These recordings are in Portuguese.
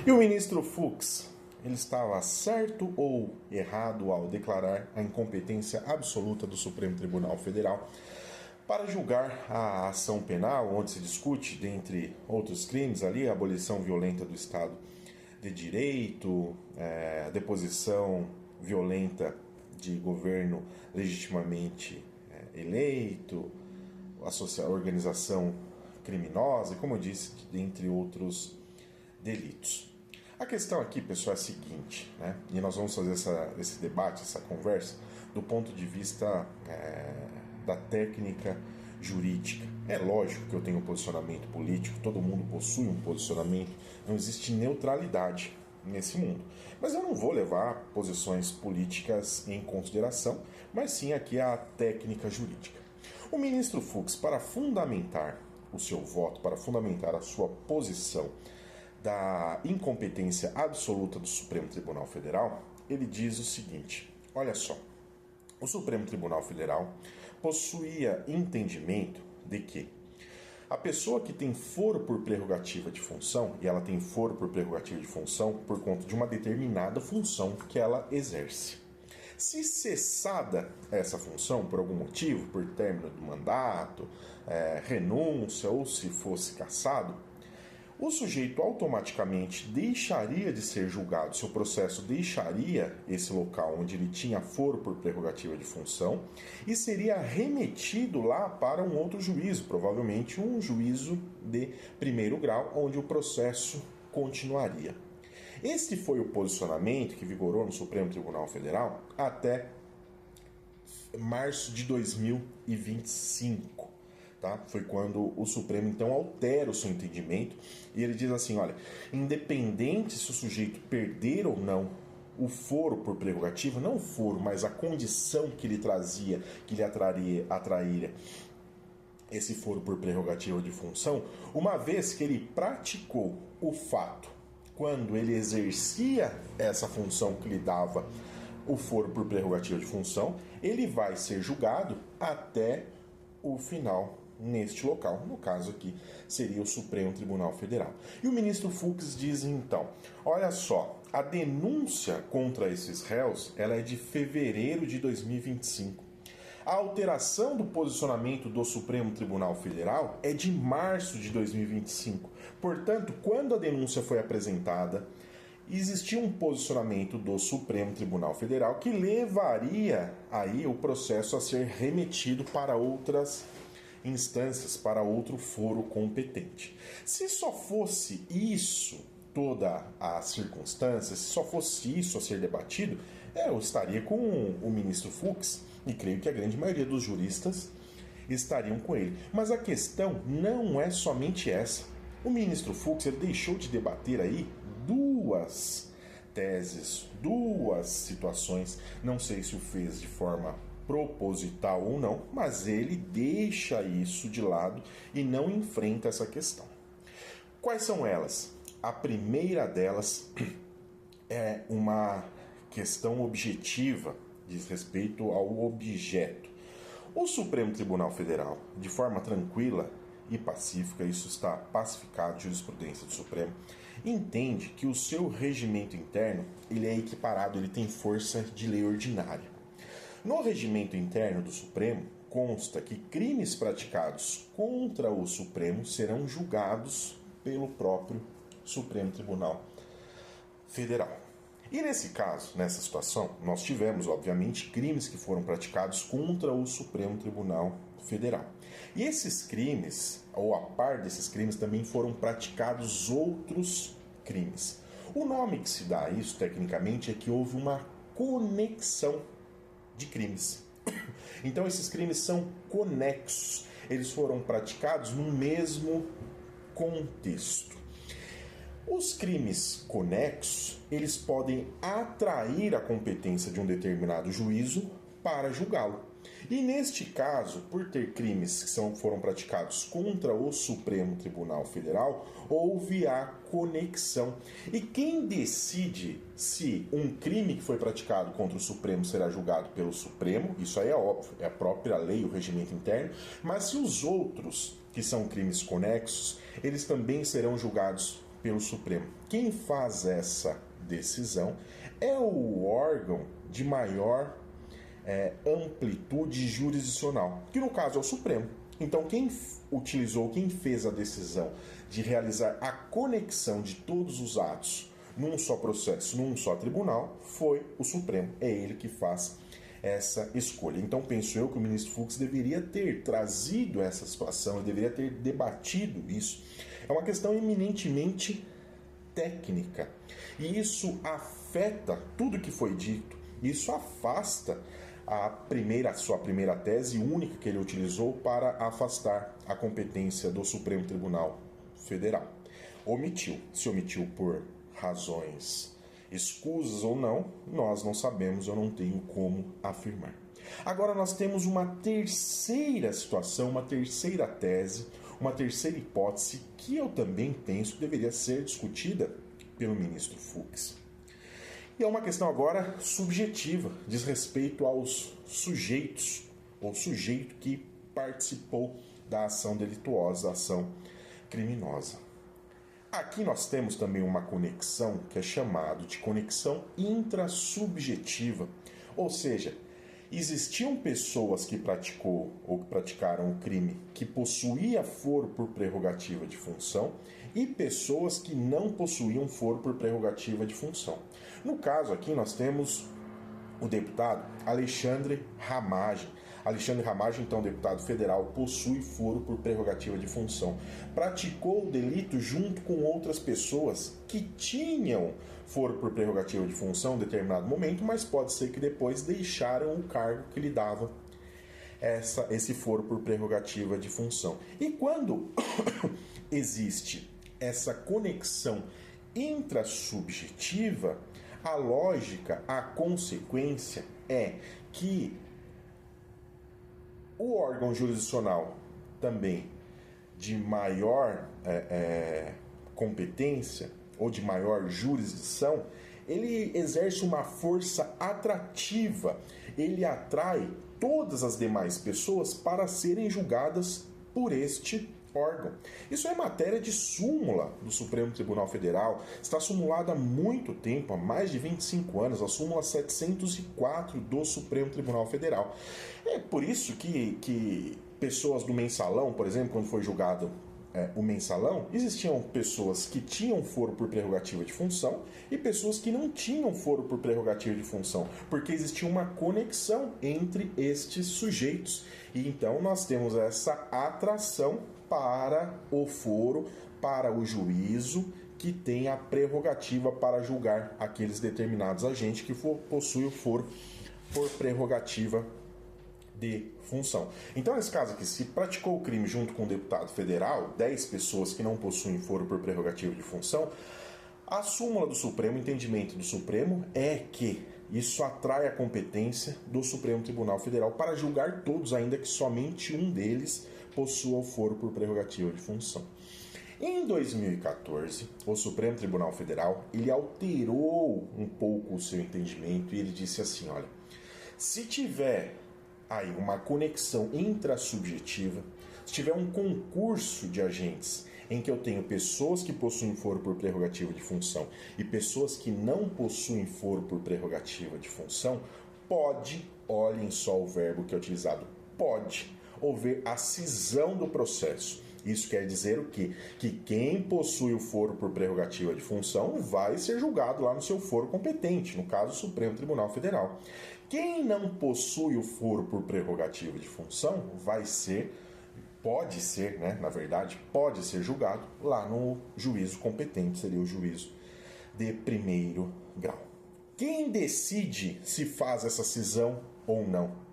E o ministro Fux, ele estava certo ou errado ao declarar a incompetência absoluta do Supremo Tribunal Federal para julgar a ação penal, onde se discute, dentre outros crimes, ali, a abolição violenta do Estado de Direito, a deposição violenta de governo legitimamente eleito, a organização criminosa, e como eu disse, dentre outros delitos. A questão aqui, pessoal, é a seguinte, né? E nós vamos fazer esse debate, essa conversa, do ponto de vista da técnica jurídica. É lógico que eu tenho um posicionamento político, todo mundo possui um posicionamento, não existe neutralidade nesse mundo. Mas eu não vou levar posições políticas em consideração, mas sim aqui a técnica jurídica. O ministro Fux, para fundamentar o seu voto, para fundamentar a sua posição da incompetência absoluta do Supremo Tribunal Federal, ele diz o seguinte: olha só, o Supremo Tribunal Federal possuía entendimento de que a pessoa que tem foro por prerrogativa de função, e ela tem foro por prerrogativa de função por conta de uma determinada função que ela exerce. Se cessada essa função por algum motivo, por término do mandato, renúncia ou se fosse cassado, o sujeito automaticamente deixaria de ser julgado, seu processo deixaria esse local onde ele tinha foro por prerrogativa de função e seria remetido lá para um outro juízo, provavelmente um juízo de primeiro grau, onde o processo continuaria. Este foi o posicionamento que vigorou no Supremo Tribunal Federal até março de 2025. Tá? Foi quando o Supremo então altera o seu entendimento e ele diz assim: olha, independente se o sujeito perder ou não o foro por prerrogativa, não o foro, mas a condição que lhe trazia, que lhe atraria esse foro por prerrogativa de função, uma vez que ele praticou o fato quando ele exercia essa função que lhe dava o foro por prerrogativa de função, ele vai ser julgado até o final neste local. No caso aqui, seria o Supremo Tribunal Federal. E o ministro Fux diz então: olha só, a denúncia contra esses réus, ela é de fevereiro de 2025. A alteração do posicionamento do Supremo Tribunal Federal é de março de 2025. Portanto, quando a denúncia foi apresentada, existia um posicionamento do Supremo Tribunal Federal que levaria aí o processo a ser remetido para outras instâncias, para outro foro competente. Se só fosse isso toda a circunstância, se só fosse isso a ser debatido, eu estaria com o ministro Fux, e creio que a grande maioria dos juristas estariam com ele. Mas a questão não é somente essa. O ministro Fux, ele deixou de debater aí duas teses, duas situações, não sei se o fez de forma proposital ou não, mas ele deixa isso de lado e não enfrenta essa questão. Quais são elas? A primeira delas é uma questão objetiva, diz respeito ao objeto. O Supremo Tribunal Federal, de forma tranquila e pacífica, isso está pacificado, jurisprudência do Supremo, entende que o seu regimento interno ele é equiparado, ele tem força de lei ordinária. No regimento interno do Supremo, consta que crimes praticados contra o Supremo serão julgados pelo próprio Supremo Tribunal Federal. E nesse caso, nessa situação, nós tivemos, obviamente, crimes que foram praticados contra o Supremo Tribunal Federal. E esses crimes, ou a par desses crimes, também foram praticados outros crimes. O nome que se dá a isso, tecnicamente, é que houve uma conexão de crimes. Então esses crimes são conexos, eles foram praticados no mesmo contexto. Os crimes conexos, eles podem atrair a competência de um determinado juízo para julgá-lo. E neste caso, por ter crimes que foram praticados contra o Supremo Tribunal Federal, houve a conexão. E quem decide se um crime que foi praticado contra o Supremo será julgado pelo Supremo, isso aí é óbvio, é a própria lei, o regimento interno, mas se os outros, que são crimes conexos, eles também serão julgados pelo Supremo. Quem faz essa decisão é o órgão de maior amplitude jurisdicional, que no caso é o Supremo. Então, quem fez a decisão de realizar a conexão de todos os atos num só processo, num só tribunal, foi o Supremo. É ele que faz essa escolha. Então, penso eu que o ministro Fux deveria ter trazido essa situação, deveria ter debatido isso. É uma questão eminentemente técnica. E isso afeta tudo que foi dito. Isso afasta a sua primeira tese única que ele utilizou para afastar a competência do Supremo Tribunal Federal. Se omitiu por razões escusas ou não, nós não sabemos, eu não tenho como afirmar. Agora nós temos uma terceira situação, uma terceira tese, uma terceira hipótese que eu também penso que deveria ser discutida pelo ministro Fux. E é uma questão agora subjetiva, diz respeito aos sujeitos, ou sujeito que participou da ação delituosa, da ação criminosa. Aqui nós temos também uma conexão que é chamada de conexão intrasubjetiva, ou seja, existiam pessoas que praticaram o crime que possuía foro por prerrogativa de função e pessoas que não possuíam foro por prerrogativa de função. No caso aqui nós temos o deputado Alexandre Ramagem. Alexandre Ramagem, então deputado federal, possui foro por prerrogativa de função. Praticou o delito junto com outras pessoas que tinham foro por prerrogativa de função em determinado momento, mas pode ser que depois deixaram o cargo que lhe dava esse foro por prerrogativa de função. E quando existe essa conexão intrasubjetiva, a lógica, a consequência é que o órgão jurisdicional também de maior competência ou de maior jurisdição, ele exerce uma força atrativa, ele atrai todas as demais pessoas para serem julgadas por este órgão. Isso é matéria de súmula do Supremo Tribunal Federal, está sumulada há muito tempo, há mais de 25 anos, a súmula 704 do Supremo Tribunal Federal. É por isso que pessoas do mensalão, por exemplo, quando foi julgado o mensalão, existiam pessoas que tinham foro por prerrogativa de função e pessoas que não tinham foro por prerrogativa de função, porque existia uma conexão entre estes sujeitos. E então nós temos essa atração para o foro, para o juízo que tem a prerrogativa para julgar aqueles determinados agentes que possuem o foro por prerrogativa de função. Então, nesse caso aqui, se praticou o crime junto com um deputado federal, 10 pessoas que não possuem foro por prerrogativa de função, a súmula do Supremo, o entendimento do Supremo é que isso atrai a competência do Supremo Tribunal Federal para julgar todos, ainda que somente um deles possua o foro por prerrogativa de função. Em 2014, o Supremo Tribunal Federal ele alterou um pouco o seu entendimento e ele disse assim, olha, se tiver aí uma conexão intrasubjetiva, se tiver um concurso de agentes em que eu tenho pessoas que possuem foro por prerrogativa de função e pessoas que não possuem foro por prerrogativa de função, pode, olhem só o verbo que é utilizado, pode haver a cisão do processo. Isso quer dizer o quê? Que quem possui o foro por prerrogativa de função vai ser julgado lá no seu foro competente, no caso o Supremo Tribunal Federal. Quem não possui o foro por prerrogativa de função pode ser julgado lá no juízo competente, seria o juízo de primeiro grau. Quem decide se faz essa cisão ou não?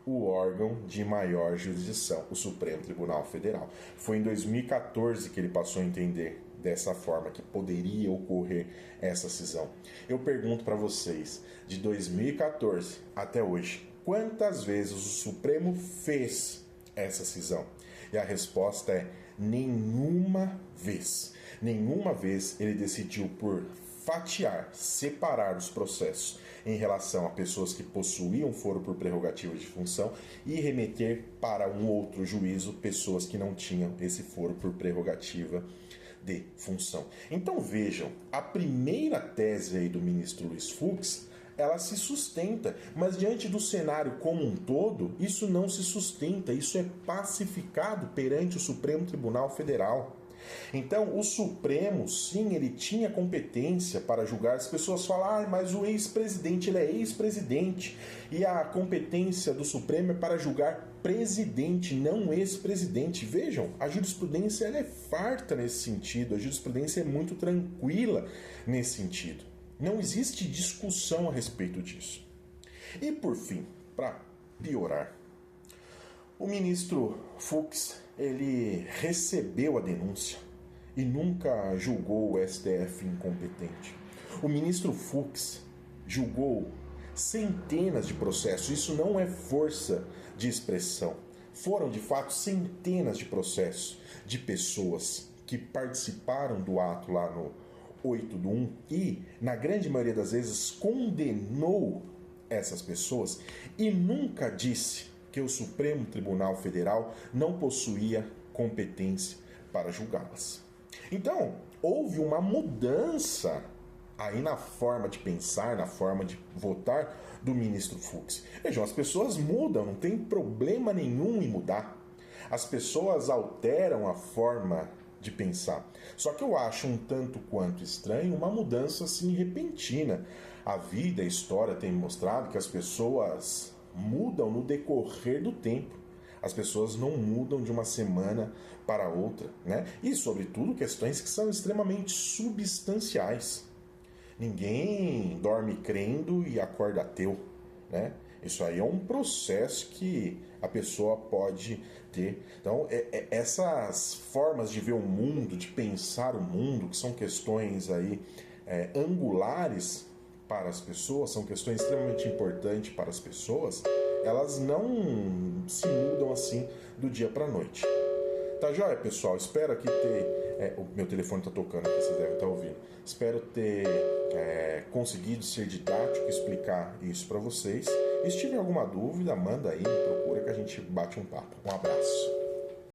O órgão de maior jurisdição, o Supremo Tribunal Federal. Foi em 2014 que ele passou a entender dessa forma que poderia ocorrer essa cisão. Eu pergunto para vocês, de 2014 até hoje, quantas vezes o Supremo fez essa cisão? E a resposta é nenhuma vez. Nenhuma vez ele decidiu por fatiar, separar os processos em relação a pessoas que possuíam foro por prerrogativa de função e remeter para um outro juízo pessoas que não tinham esse foro por prerrogativa de função. Então vejam, a primeira tese aí do ministro Luiz Fux, ela se sustenta, mas diante do cenário como um todo, isso não se sustenta, isso é pacificado perante o Supremo Tribunal Federal. Então, o Supremo, sim, ele tinha competência para julgar. As pessoas falam, mas o ex-presidente, ele é ex-presidente. E a competência do Supremo é para julgar presidente, não ex-presidente. Vejam, a jurisprudência ela é farta nesse sentido, a jurisprudência é muito tranquila nesse sentido. Não existe discussão a respeito disso. E, por fim, para piorar, o ministro Fux, ele recebeu a denúncia e nunca julgou o STF incompetente. O ministro Fux julgou centenas de processos, isso não é força de expressão. Foram, de fato, centenas de processos de pessoas que participaram do ato lá no 8/1 e, na grande maioria das vezes, condenou essas pessoas e nunca disse que o Supremo Tribunal Federal não possuía competência para julgá-las. Então, houve uma mudança aí na forma de pensar, na forma de votar do ministro Fux. Vejam, as pessoas mudam, não tem problema nenhum em mudar. As pessoas alteram a forma de pensar. Só que eu acho um tanto quanto estranho uma mudança assim repentina. A vida, a história tem mostrado que as pessoas mudam no decorrer do tempo. As pessoas não mudam de uma semana para outra, né? E, sobretudo, questões que são extremamente substanciais. Ninguém dorme crendo e acorda ateu, né? Isso aí é um processo que a pessoa pode ter. Então, essas formas de ver o mundo, de pensar o mundo, que são questões aí angulares para as pessoas, são questões extremamente importantes para as pessoas, elas não se mudam assim do dia para a noite. Tá joia, pessoal? Espero aqui ter... o meu telefone tá tocando aqui, vocês devem estar ouvindo. Espero ter conseguido ser didático e explicar isso para vocês. E se tiver alguma dúvida, manda aí, me procura que a gente bate um papo. Um abraço.